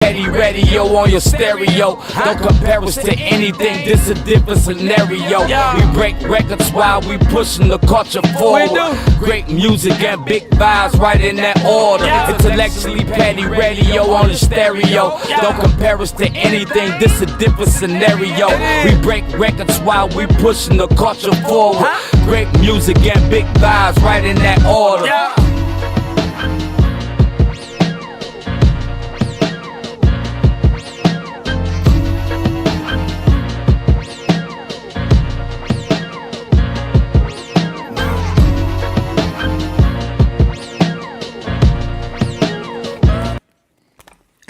Petty Radio on your stereo. Don't compare us to anything, this a different scenario. We break records while we pushing the culture forward. Great music and big vibes right in that order. Intellectually Petty Radio on the stereo. Don't compare us to anything, this a different scenario. We break records while we pushing the culture forward. Great music and big vibes right in that order.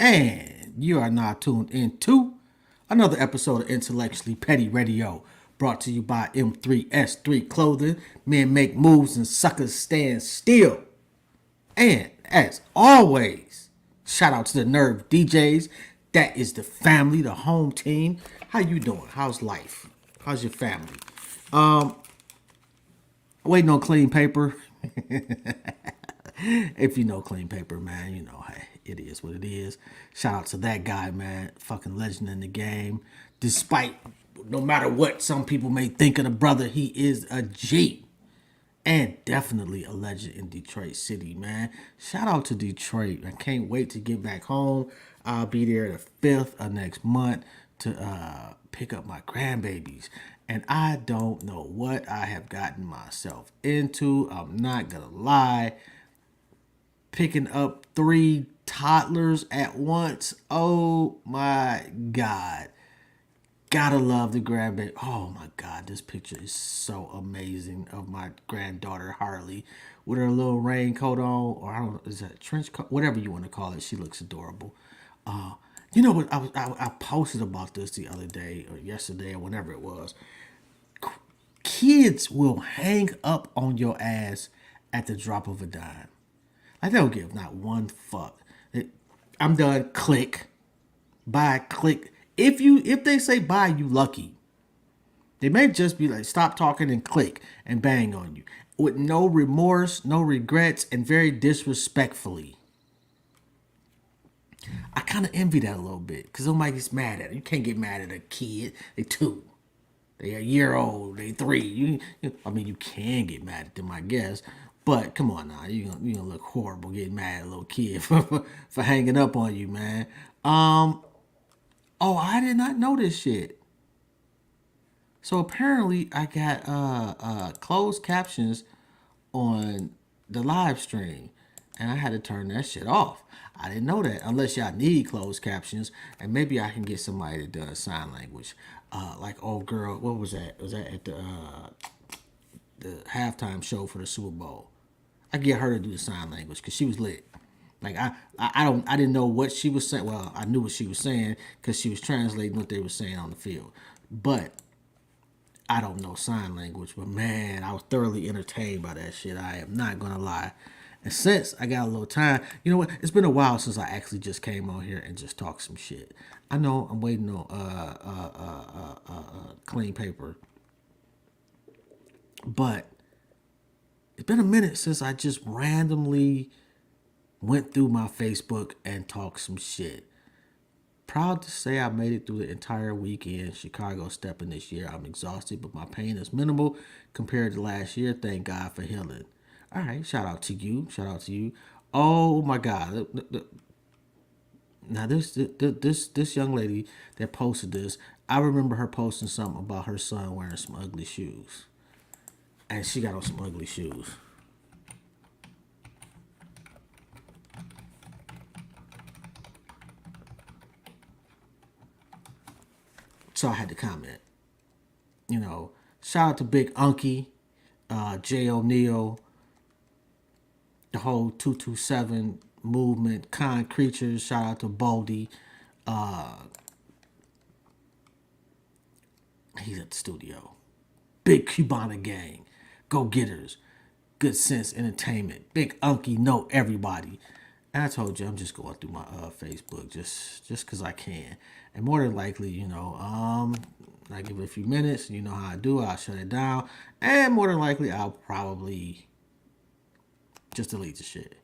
And you are now tuned into another episode of Intellectually Petty Radio, brought to you by M3S3 Clothing. Men make moves and suckers stand still. And as always, shout out to the Nerve DJs. That is the family, the home team. How you doing? How's life? How's your family? Waiting on clean paper. If you know clean paper, man, you know, hey, it is what it is. Shout out to that guy, man. Fucking legend in the game. Despite, no matter what some people may think of the brother, he is a G. And definitely a legend in Detroit City, man. Shout out to Detroit. I can't wait to get back home. I'll be there the 5th of next month to pick up my grandbabies. And I don't know what I have gotten myself into. I'm not going to lie. Picking up 3 toddlers at once. Oh my God. Gotta love the grandbaby. Oh my God, this picture is so amazing of my granddaughter Harley with her little raincoat on, or I don't know, is that a trench coat? Whatever you want to call it. She looks adorable. You know what? I posted about this the other day or yesterday or whenever it was. Kids will hang up on your ass at the drop of a dime. I don't give not one fuck. I'm done. Click. Bye. Click. If they say bye, you lucky. They may just be like, stop talking and click and bang on you. With no remorse, no regrets, and very disrespectfully. I kind of envy that a little bit. Because nobody gets mad at it. You can't get mad at a kid. They 2. They a year old. They 3. I mean, you can get mad at them, I guess. But come on now, you're gonna look horrible getting mad at a little kid for hanging up on you, man. Oh, I did not know this shit. So apparently I got closed captions on the live stream, and I had to turn that shit off. I didn't know that unless y'all need closed captions, and maybe I can get somebody that does sign language. Like old girl, what was that? Was that at the halftime show for the Super Bowl? I get her to do the sign language because she was lit. Like I didn't know what she was saying. Well, I knew what she was saying because she was translating what they were saying on the field. But I don't know sign language. But man, I was thoroughly entertained by that shit. I am not gonna lie. And since I got a little time, you know what? It's been a while since I actually just came on here and just talked some shit. I know I'm waiting on clean paper, but it's been a minute since I just randomly went through my Facebook and talked some shit. Proud to say I made it through the entire weekend. Chicago stepping this year. I'm exhausted, but my pain is minimal compared to last year. Thank God for healing. All right, shout out to you. Shout out to you. Oh my God. Now this young lady that posted this, I remember her posting something about her son wearing some ugly shoes. And she got on some ugly shoes. So I had to comment. You know, shout out to Big Unky, Jay O'Neal, the whole 227 movement, Con Creatures, shout out to Baldy. He's at the studio. Big Cubana Gang, Go Getters, Good Sense Entertainment, Big Unky, Know Everybody. And I told you I'm just going through my Facebook just because I can. And more than likely, you know, I give it a few minutes. You know how I do. I'll shut it down. And more than likely, I'll probably just delete the shit.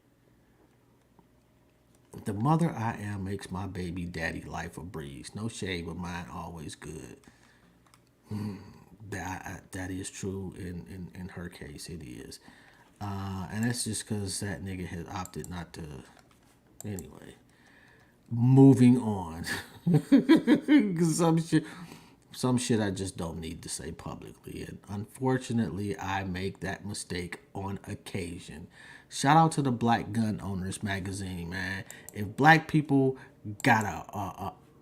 The mother I am makes my baby daddy life a breeze. No shade, but mine always good. That is true in her case. It is. And that's just because that nigga has opted not to. Anyway, moving on. 'Cause some shit I just don't need to say publicly. And unfortunately, I make that mistake on occasion. Shout out to the Black Gun Owners magazine, man. If black people got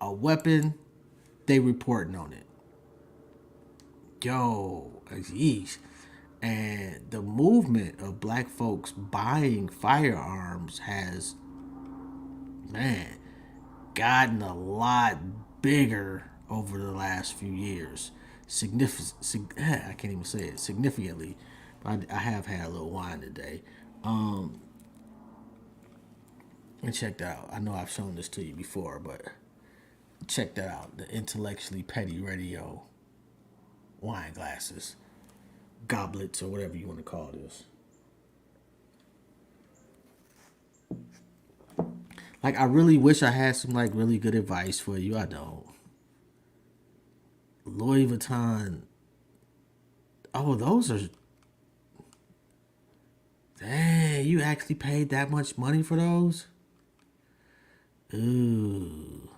a weapon, they reporting on it. Yo, yeesh. And the movement of black folks buying firearms has, man, gotten a lot bigger over the last few years. I can't even say it significantly. I have had a little wine today. And check that out. I know I've shown this to you before, but check that out. The Intellectually Petty Radio wine glasses, goblets, or whatever you want to call this. Like, I really wish I had some like really good advice for you. I don't. Louis Vuitton. Oh, those are. Dang, you actually paid that much money for those? Ooh.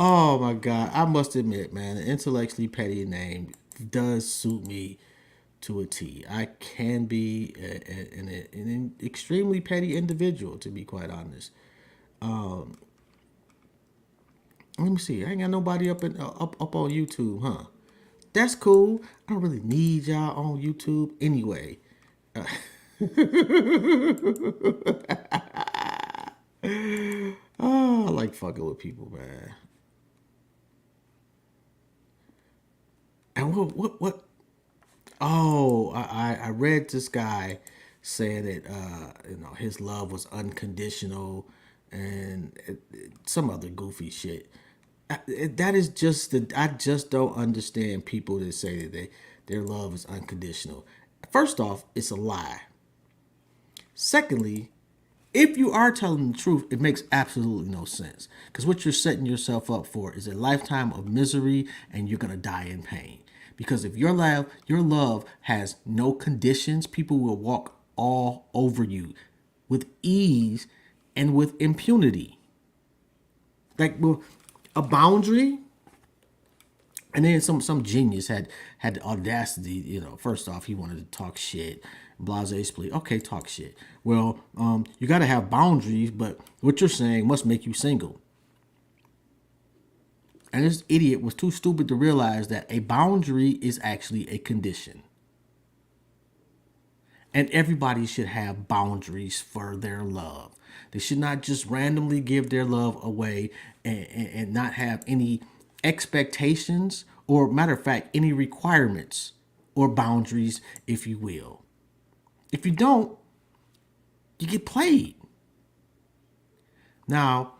Oh my God. I must admit, man, the Intellectually Petty name does suit me to a T. I can be an extremely petty individual, to be quite honest. Let me see. I ain't got nobody up on YouTube, huh? That's cool. I don't really need y'all on YouTube anyway. Oh, I like fucking with people, man. And what? Oh, I read this guy saying that his love was unconditional, and some other goofy shit. That is just I just don't understand people that say that their love is unconditional. First off, it's a lie. Secondly, if you are telling the truth, it makes absolutely no sense. Because what you're setting yourself up for is a lifetime of misery, and you're gonna die in pain. Because if your love has no conditions, people will walk all over you with ease and with impunity. Like, well, a boundary. And then some genius had the audacity, first off, he wanted to talk shit. Blase split. Okay, talk shit. Well, you got to have boundaries, but what you're saying must make you single. And this idiot was too stupid to realize that a boundary is actually a condition. And everybody should have boundaries for their love. They should not just randomly give their love away and not have any expectations or, matter of fact, any requirements or boundaries, if you will. If you don't, you get played. Now,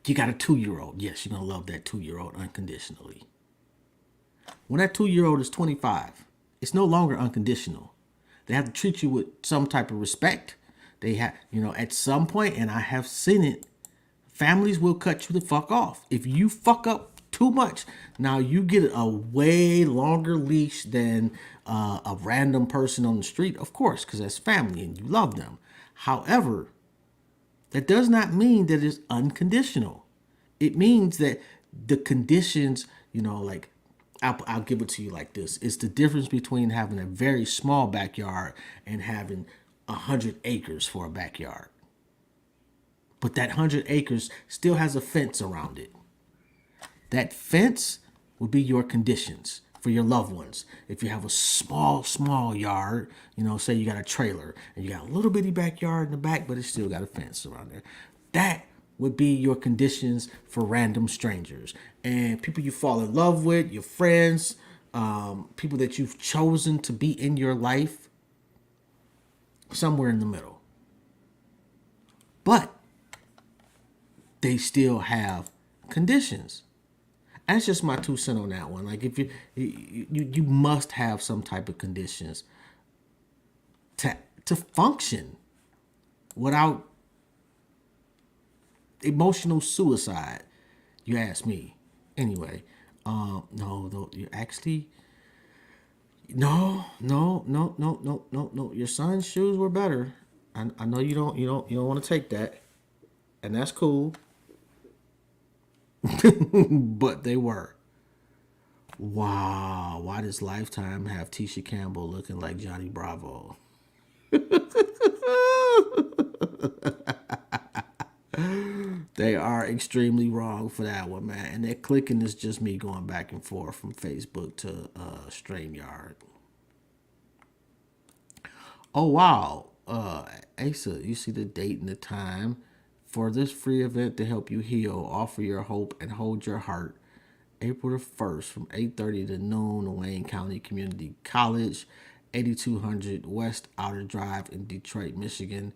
you got a 2-year-old. Yes, you're going to love that 2-year-old unconditionally. When that 2-year-old is 25, it's no longer unconditional. They have to treat you with some type of respect. They have, at some point, and I have seen it, families will cut you the fuck off. If you fuck up too much, now you get a way longer leash than a random person on the street, of course, because that's family and you love them. However, that does not mean that it's unconditional. It means that the conditions, like, I'll give it to you like this. It's the difference between having a very small backyard and having 100 acres for a backyard. But that 100 acres still has a fence around it. That fence will be your conditions for your loved ones. If you have a small yard, say you got a trailer and you got a little bitty backyard in the back, but it's still got a fence around there. That would be your conditions for random strangers and people you fall in love with, your friends, people that you've chosen to be in your life, somewhere in the middle. But they still have conditions. That's just my 2 cents on that one. Like if you must have some type of conditions to function without emotional suicide. You ask me. Anyway, no, though you actually no. Your son's shoes were better. I know you don't want to take that, and that's cool. But they were. Wow, why does Lifetime have Tisha Campbell looking like Johnny Bravo? They are extremely wrong for that one, man. And that clicking is just me going back and forth from Facebook to StreamYard. Oh wow, Asa, you see the date and the time for this free event to help you heal, offer your hope, and hold your heart. April the 1st from 8:30 to noon, Wayne County Community College, 8200 West Outer Drive in Detroit, Michigan.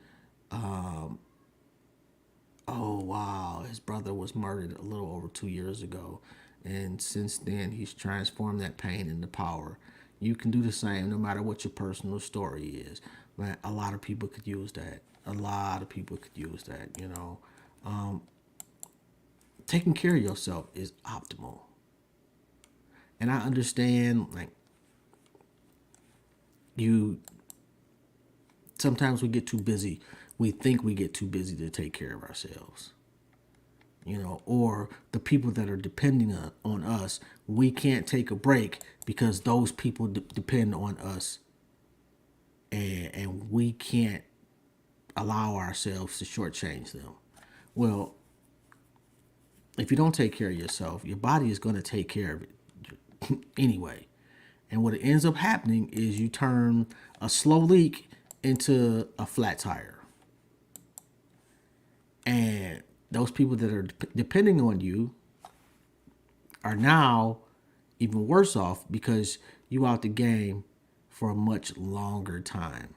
Oh wow, his brother was murdered a little over 2 years ago, and since then he's transformed that pain into power. You can do the same no matter what your personal story is. Man, a lot of people could use that. A lot of people could use that. Taking care of yourself is optimal, and I understand like you. Sometimes we get too busy. We think we get too busy to take care of ourselves. Or the people that are depending on us, we can't take a break because those people depend on us, and we can't allow ourselves to shortchange them. Well, if you don't take care of yourself, your body is going to take care of it anyway. And what ends up happening is you turn a slow leak into a flat tire. And those people that are depending on you are now even worse off because you out the game for a much longer time,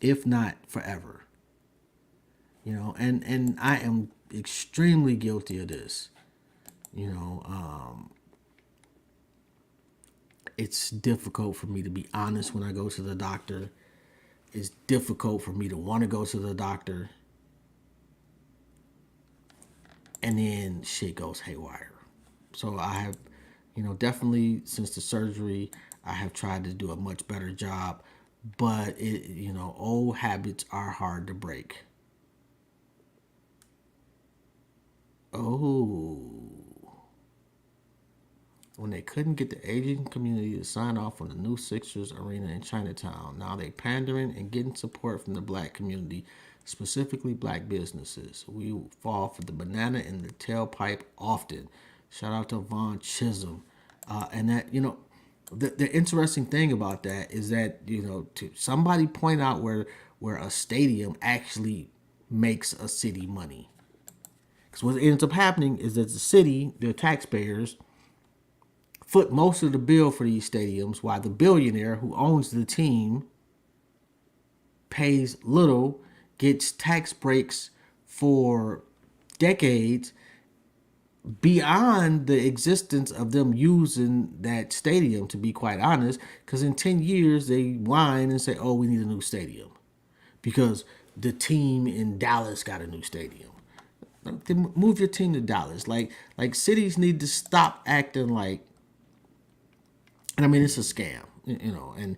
if not forever. And I am extremely guilty of this. It's difficult for me to be honest when I go to the doctor. It's difficult for me to want to go to the doctor. And then shit goes haywire. So I have, definitely since the surgery, I have tried to do a much better job. But old habits are hard to break. Oh. When they couldn't get the Asian community to sign off on the new Sixers arena in Chinatown, now they pandering and getting support from the black community, specifically black businesses. We fall for the banana in the tailpipe often. Shout out to Von Chisholm. And that, the interesting thing about that is that, to somebody point out where a stadium actually makes a city money. Because what ends up happening is that the city, the taxpayers, foot most of the bill for these stadiums, while the billionaire who owns the team pays little, gets tax breaks for decades beyond the existence of them using that stadium, to be quite honest, because in 10 years they whine and say, oh, we need a new stadium because the team in Dallas got a new stadium. Then move your team to Dallas. Like cities need to stop acting like, and I mean, it's a scam, and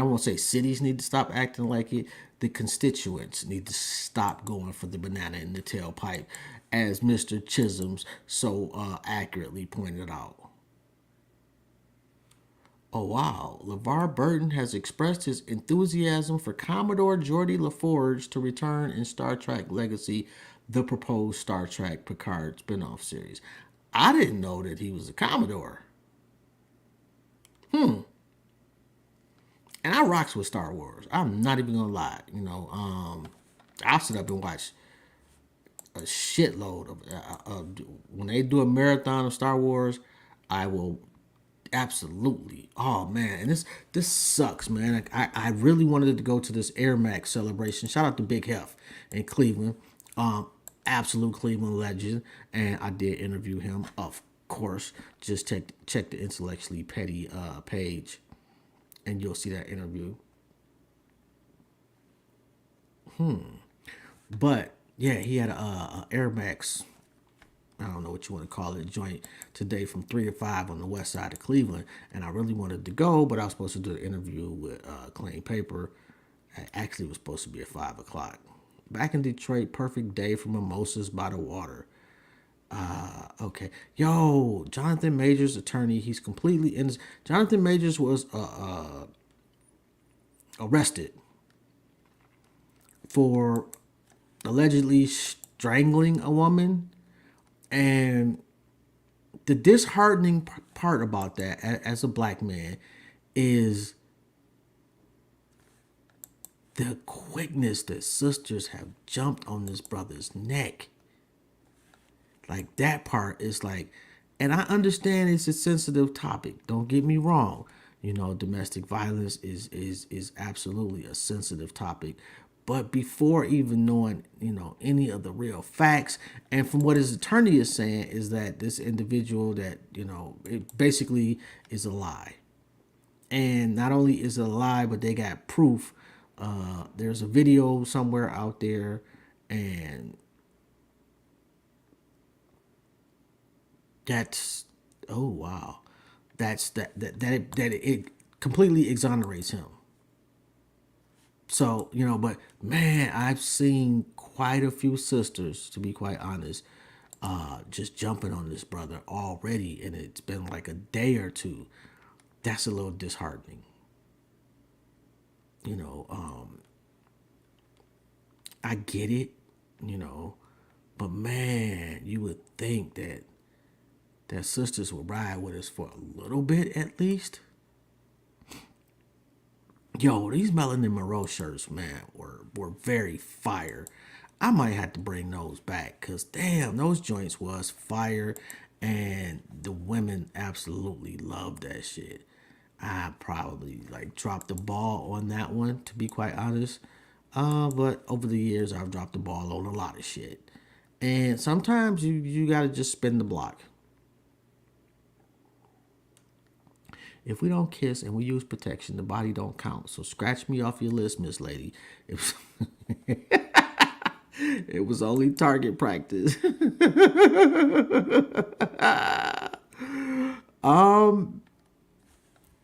I won't say cities need to stop acting like it. The constituents need to stop going for the banana in the tailpipe, as Mr. Chisholm so accurately pointed out. Oh, wow. LeVar Burton has expressed his enthusiasm for Commodore Geordi LaForge to return in Star Trek Legacy, the proposed Star Trek Picard spinoff series. I didn't know that he was a Commodore. And I rocks with Star Wars. I'm not even gonna lie. I'll sit up and watch a shitload of when they do a marathon of Star Wars. I will absolutely. Oh man, and this sucks, man. I really wanted to go to this Air Max celebration. Shout out to Big Hef in Cleveland. absolute Cleveland legend, and I did interview him. Of course, just check the Intellectually Petty page, and you'll see that interview. But yeah, he had a Air Max. I don't know what you want to call it, joint today from 3 to 5 on the west side of Cleveland, and I really wanted to go, but I was supposed to do the interview with Clean Paper. Actually, it was supposed to be at 5 o'clock. Back in Detroit, perfect day for mimosas by the water. Okay, yo, Jonathan Majors, attorney. He's completely innocent. Jonathan Majors was arrested for allegedly strangling a woman, and the disheartening part about that, as a black man, is the quickness that sisters have jumped on this brother's neck. Like, that part is like, and I understand it's a sensitive topic. Don't get me wrong. You know, domestic violence is absolutely a sensitive topic. But before even knowing, any of the real facts, and from what his attorney is saying, is that this individual that, it basically is a lie. And not only is it a lie, but they got proof. There's a video somewhere out there, and that's, oh wow, that it completely exonerates him. So, but man, I've seen quite a few sisters, to be quite honest, just jumping on this brother already, and it's been like a day or two. That's a little disheartening. I get it, but man, you would think that sisters would ride with us for a little bit at least. Yo, these Melanin Monroe shirts, man, were very fire. I might have to bring those back, because damn, those joints was fire, and the women absolutely loved that shit. I probably dropped the ball on that one, to be quite honest. But over the years, I've dropped the ball on a lot of shit. And sometimes you gotta just spin the block. If we don't kiss and we use protection, the body don't count. So scratch me off your list, Miss Lady. It was, it was only target practice.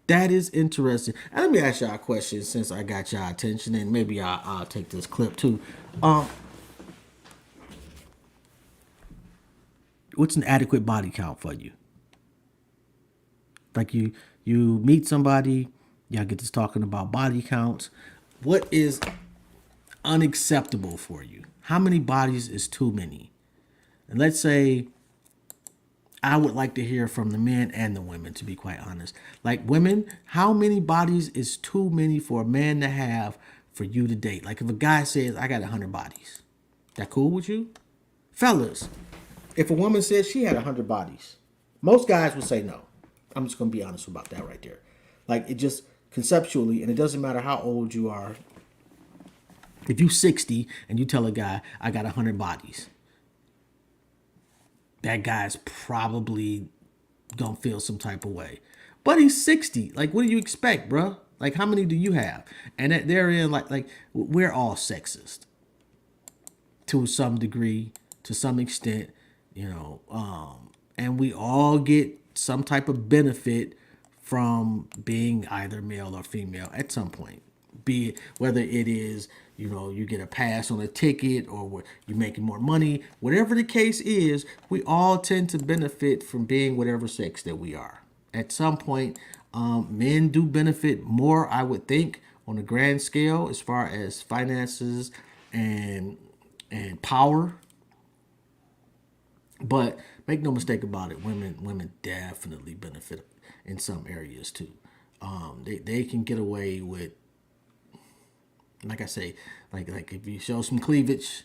That is interesting. And let me ask y'all a question, since I got y'all attention, and maybe I'll take this clip too. What's an adequate body count for you? Like, you meet somebody, y'all get to talking about body counts. What is unacceptable for you? How many bodies is too many? And let's say, I would like to hear from the men and the women, to be quite honest. Like, women, how many bodies is too many for a man to have for you to date? Like, if a guy says, I got 100 bodies, that cool with you? Fellas, if a woman says she had 100 bodies, most guys would say no. I'm just going to be honest about that right there. Like, it just conceptually, and it doesn't matter how old you are. If you 60 and you tell a guy, I got 100 bodies, that guy's probably going to feel some type of way. But he's 60. Like, what do you expect, bro? Like, how many do you have? And therein, like we're all sexist to some degree, to some extent, and we all get some type of benefit from being either male or female at some point. Be it whether it is, you get a pass on a ticket, or you're making more money, whatever the case is, we all tend to benefit from being whatever sex that we are. At some point, men do benefit more, I would think, on a grand scale, as far as finances and power. But make no mistake about it, women definitely benefit in some areas too. They can get away with, like I say, like if you show some cleavage,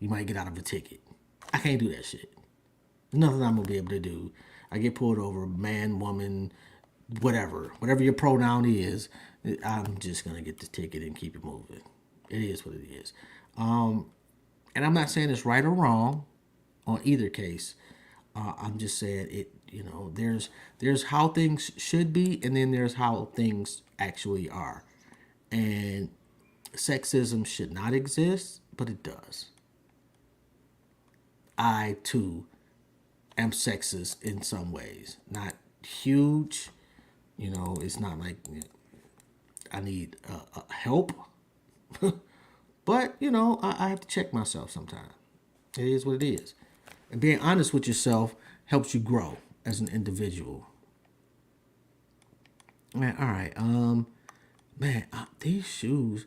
you might get out of a ticket. I can't do that shit. There's nothing I'm gonna be able to do. I get pulled over, man, woman, whatever your pronoun is, I'm just gonna get the ticket and keep it moving. It is what it is. And I'm not saying it's right or wrong on either case. I'm just saying it. There's how things should be, and then there's how things actually are. And sexism should not exist, but it does. I too am sexist in some ways. Not huge. It's not like I need help. But, I have to check myself sometimes. It is what it is. And being honest with yourself helps you grow as an individual. Man, all right. These shoes,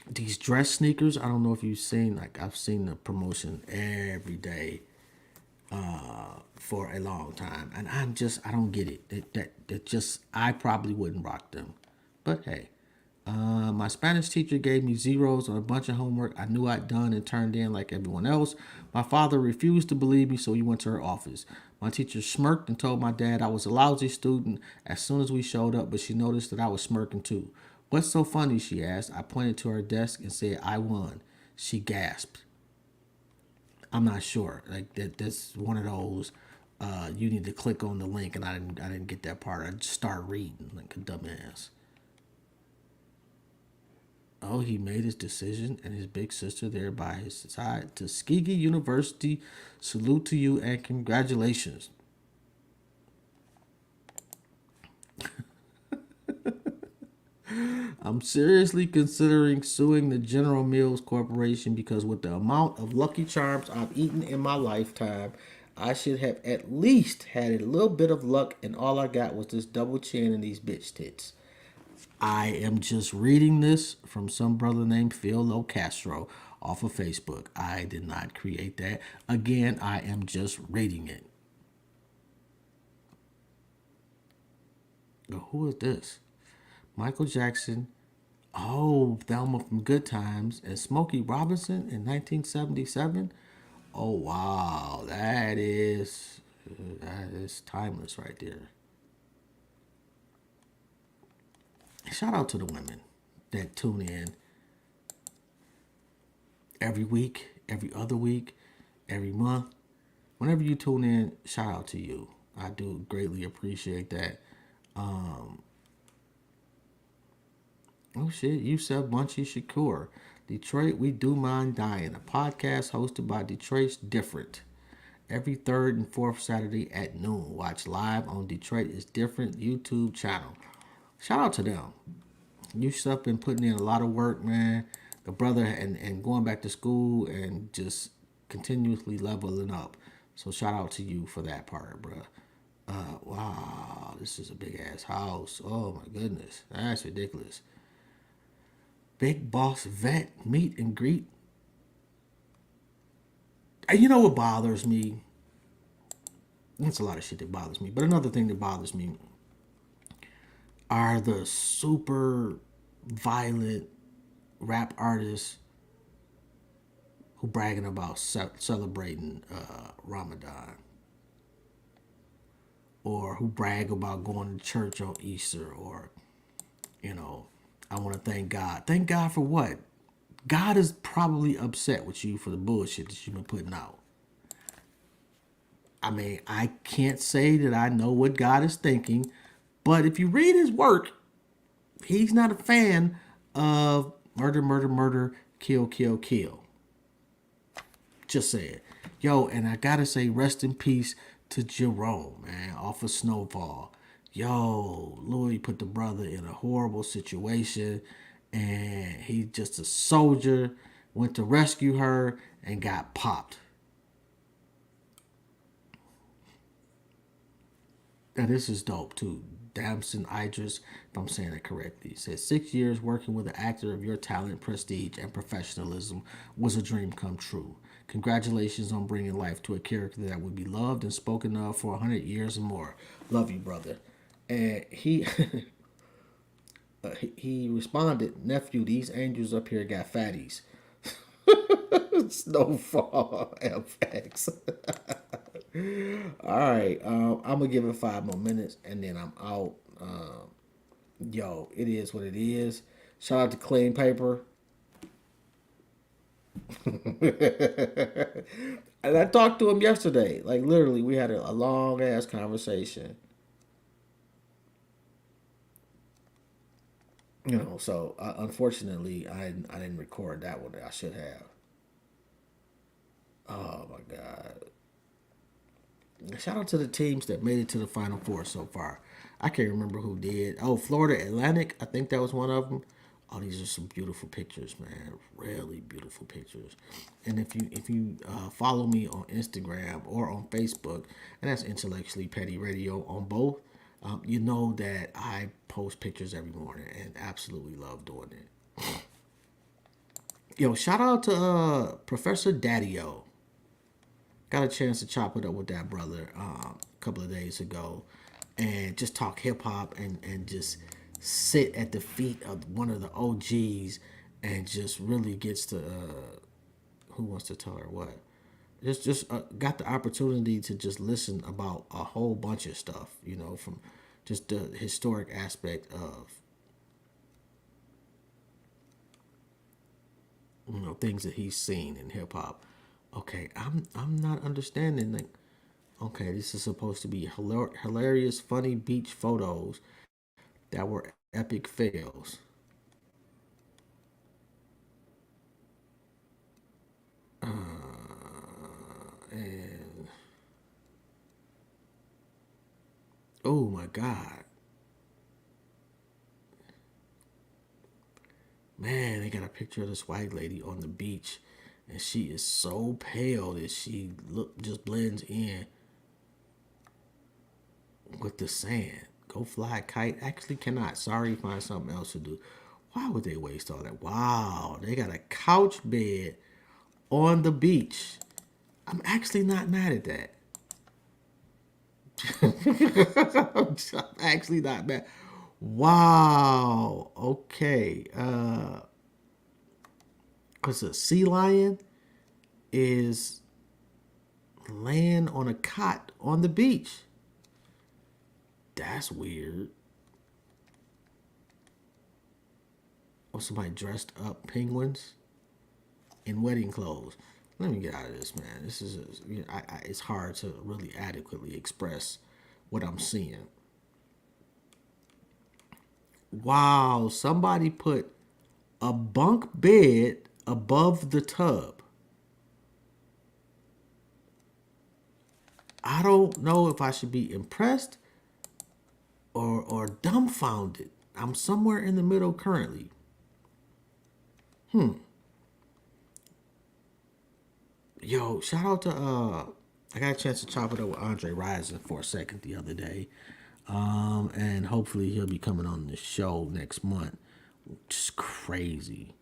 these dress sneakers, I don't know if you've seen, like, I've seen the promotion every day for a long time. And I don't get it. I probably wouldn't rock them. But hey, my Spanish teacher gave me zeros on a bunch of homework I knew I'd done and turned in like everyone else. My father refused to believe me, so he went to her office. My teacher smirked and told my dad I was a lousy student as soon as we showed up, but she noticed that I was smirking too. What's so funny, she asked. I pointed to her desk and said, I won. She gasped. I'm not sure. Like that's one of those. You need to click on the link, and I didn't get that part. I just started reading like a dumbass. Oh, he made his decision and his big sister there by his side. Tuskegee University, salute to you and congratulations. I'm seriously considering suing the General Mills Corporation because with the amount of Lucky Charms I've eaten in my lifetime, I should have at least had a little bit of luck, and all I got was this double chin and these bitch tits. I am just reading this from some brother named Phil Lo Castro off of Facebook. I did not create that. Again, I am just reading it. Who is this? Michael Jackson. Oh, Thelma from Good Times and Smokey Robinson in 1977. Oh wow, that is timeless right there. Shout out to the women that tune in every week, every other week, every month. Whenever you tune in, shout out to you. I do greatly appreciate that. Oh shit, Yusef Bunchy Shakur. Detroit, we do mind dying. A podcast hosted by Detroit's Different. Every third and fourth Saturday at noon. Watch live on Detroit is Different YouTube channel. Shout out to them. Yusef been putting in a lot of work, man. The brother and going back to school and just continuously leveling up. So shout out to you for that part, bro. Wow, this is a big ass house. Oh my goodness, that's ridiculous. Big Boss Vet meet and greet. And you know what bothers me? It's a lot of shit that bothers me. But another thing that bothers me are the super violent rap artists who bragging about celebrating Ramadan, or who brag about going to church on Easter, or I want to thank God. Thank God for what? God is probably upset with you for the bullshit that you've been putting out. I mean, I can't say that I know what God is thinking, but if you read his work, he's not a fan of murder, murder, murder, kill, kill, kill. Just say it. Yo, and I gotta say, rest in peace to Jerome, man, off of Snowfall. Yo, Louis put the brother in a horrible situation, and he's just a soldier, went to rescue her, and got popped. Now, this is dope, too. Damson Idris, if I'm saying it correctly, says 6 years working with an actor of your talent, prestige, and professionalism was a dream come true. Congratulations on bringing life to a character that would be loved and spoken of for 100 years or more. Love you, brother. And he he responded, nephew, these angels up here got fatties. Snowfall FX. All right, I'm gonna give it 5 more minutes and then I'm out. Yo, it is what it is. Shout out to Clean Paper. And I talked to him yesterday. Like literally, we had a long ass conversation. So unfortunately, I didn't record that one. I should have. Oh my god! Shout out to the teams that made it to the Final Four so far. I can't remember who did. Oh, Florida Atlantic. I think that was one of them. Oh, these are some beautiful pictures, man. Really beautiful pictures. And if you follow me on Instagram or on Facebook, and that's Intellectually Petty Radio on both, you know that I post pictures every morning and absolutely love doing it. Yo, shout out to Professor Daddy-O. Got a chance to chop it up with that brother a couple of days ago and just talk hip hop and just sit at the feet of one of the OGs and just really gets to who wants to tell her what. Just got the opportunity to just listen about a whole bunch of stuff, from just the historic aspect of things that he's seen in hip hop. Okay, I'm not understanding. Like, okay, this is supposed to be hilarious, funny beach photos that were epic fails. And oh my god, man, they got a picture of this white lady on the beach, and she is so pale that she look just blends in with the sand. Go fly a kite. Actually, cannot. Sorry, find something else to do. Why would they waste all that? Wow, they got a couch bed on the beach. I'm actually not mad at that. I'm actually not mad. Wow. Okay. Cause a sea lion is laying on a cot on the beach. That's weird. Or somebody dressed up penguins in wedding clothes. Let me get out of this, man. This is, it's hard to really adequately express what I'm seeing. Wow, somebody put a bunk bed above the tub. I don't know if I should be impressed or dumbfounded. I'm somewhere in the middle currently. Yo, shout out to I got a chance to chop it up with Andre Rison for a second the other day. And hopefully he'll be coming on the show next month. Just crazy.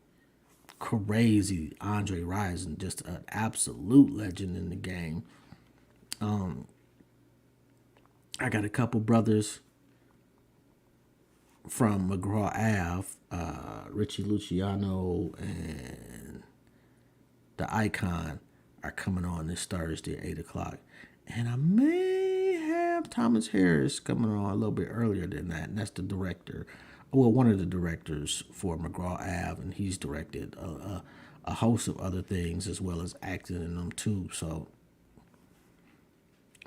Crazy Andre Rison, just an absolute legend in the game. I got a couple brothers from McGraw Ave, Richie Luciano and the Icon are coming on this Thursday at 8 o'clock. And I may have Thomas Harris coming on a little bit earlier than that. And that's the director, well, one of the directors for McGraw Ave, and he's directed a host of other things as well as acting in them too. So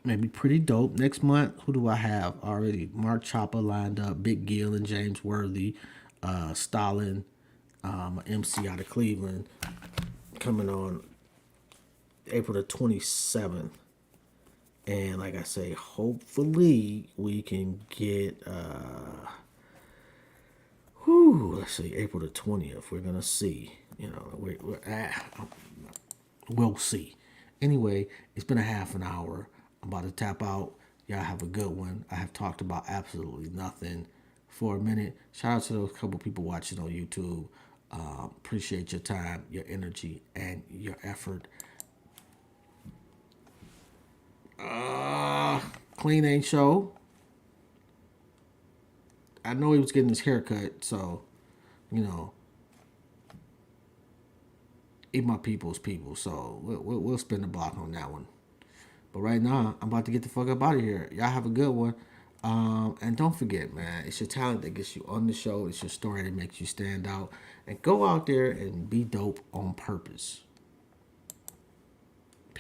maybe pretty dope. Next month, who do I have already? Mark Chopper lined up, Big Gill and James Worthy, Stalin, MC out of Cleveland, coming on April the 27th. And like I say, hopefully we can get let's see, April the 20th. We're gonna see. We'll see. Anyway, it's been a half an hour. I'm about to tap out. Y'all have a good one. I have talked about absolutely nothing for a minute. Shout out to those couple people watching on YouTube. Appreciate your time, your energy, and your effort. Clean ain't show. I know he was getting his haircut, so eat my people's people. So we'll spin the block on that one. But right now, I'm about to get the fuck up out of here. Y'all have a good one. And don't forget, man, it's your talent that gets you on the show. It's your story that makes you stand out. And go out there and be dope on purpose.